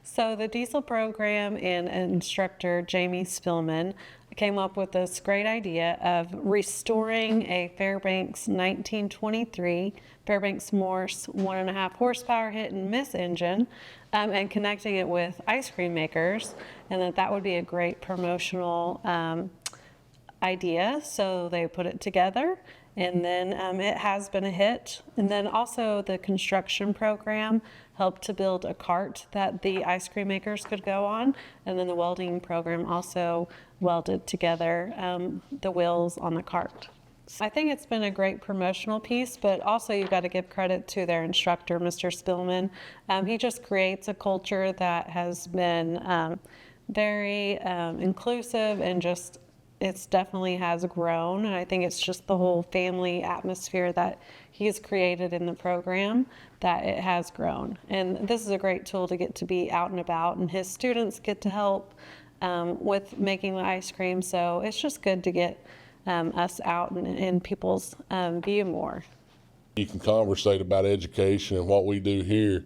So the diesel program and instructor Jamie Spillman came up with this great idea of restoring a Fairbanks 1923 Fairbanks Morse 1.5 horsepower hit and miss engine, and connecting it with ice cream makers, and that would be a great promotional idea. So they put it together, and then it has been a hit. And then also the construction program helped to build a cart that the ice cream makers could go on. And then the welding program also welded together the wheels on the cart. I think it's been a great promotional piece, but also you've got to give credit to their instructor, Mr. Spillman. He just creates a culture that has been very inclusive, and just it's definitely has grown. And I think it's just the whole family atmosphere that he's created in the program that it has grown. And this is a great tool to get to be out and about, and his students get to help with making the ice cream. So it's just good to get us out and in people's view more. You can conversate about education and what we do here.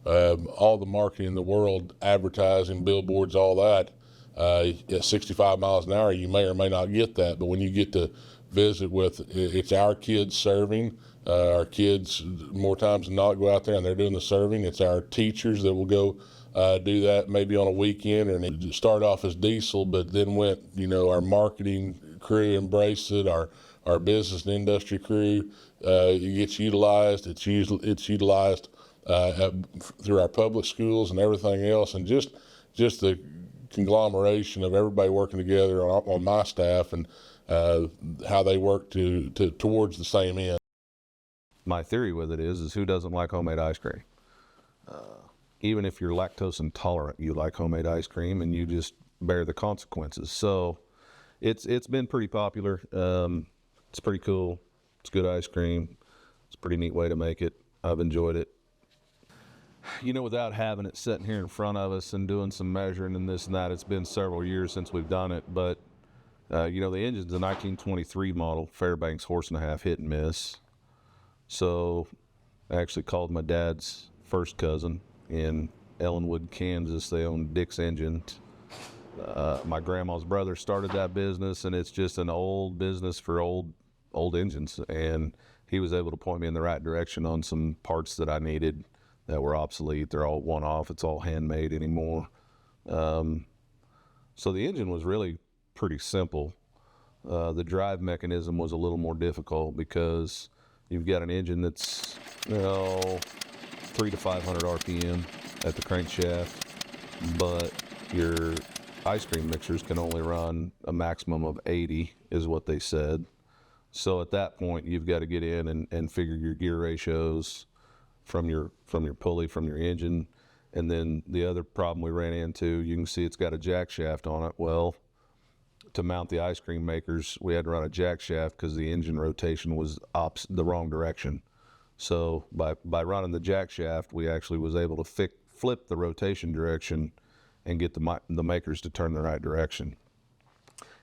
All the marketing in the world, advertising, billboards, all that. At 65 miles an hour, you may or may not get that, but when you get to visit with, it's our kids serving. Our kids, more times than not, go out there and they're doing the serving. It's our teachers that will go do that maybe on a weekend, and it started off as diesel, but then went, our marketing crew embraced it, our business and industry crew, it gets utilized. It's utilized through our public schools and everything else, and just the conglomeration of everybody working together on my staff, and how they work towards the same end. My theory with it is who doesn't like homemade ice cream? Even if you're lactose intolerant, you like homemade ice cream, and you just bear the consequences. So it's been pretty popular. It's pretty cool. It's good ice cream. It's a pretty neat way to make it. I've enjoyed it. Without having it sitting here in front of us and doing some measuring and this and that, it's been several years since we've done it. But, the engine's a 1923 model, Fairbanks horse and a half hit and miss. So I actually called my dad's first cousin in Ellenwood, Kansas. They own Dick's Engine. My grandma's brother started that business, and it's just an old business for old engines. And he was able to point me in the right direction on some parts that I needed that were obsolete. They're all one-off. It's all handmade anymore. So the engine was really pretty simple. The drive mechanism was a little more difficult because you've got an engine that's 300 to 500 RPM at the crankshaft, but your ice cream mixers can only run a maximum of 80 is what they said. So at that point, you've got to get in and figure your gear ratios from your pulley, from your engine. And then the other problem we ran into, you can see it's got a jack shaft on it. Well, to mount the ice cream makers, we had to run a jack shaft because the engine rotation was the wrong direction. So by running the jack shaft, we actually was able to flip the rotation direction and get the makers to turn the right direction.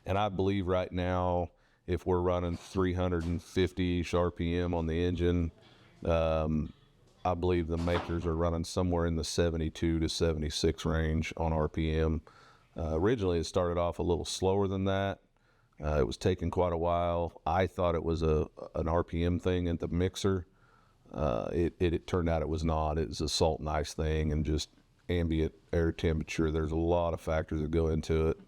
And I believe right now, if we're running 350-ish RPM on the engine, I believe the makers are running somewhere in the 72 to 76 range on RPM. Originally, it started off a little slower than that. It was taking quite a while. I thought it was an RPM thing at the mixer. It turned out it was not. It was a salt and ice thing and just ambient air temperature. There's a lot of factors that go into it.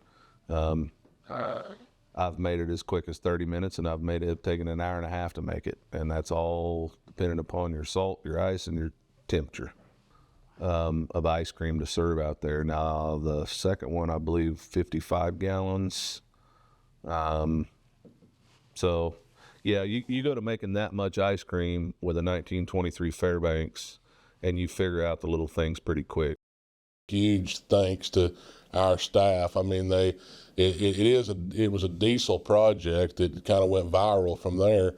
I've made it as quick as 30 minutes, and I've made it taken an hour and a half to make it. And that's all dependent upon your salt, your ice, and your temperature of ice cream to serve out there. Now, the second one, I believe, 55 gallons. So, yeah, you go to making that much ice cream with a 1923 Fairbanks, and you figure out the little things pretty quick. Huge thanks to our staff. I mean, it was a diesel project that kind of went viral from there.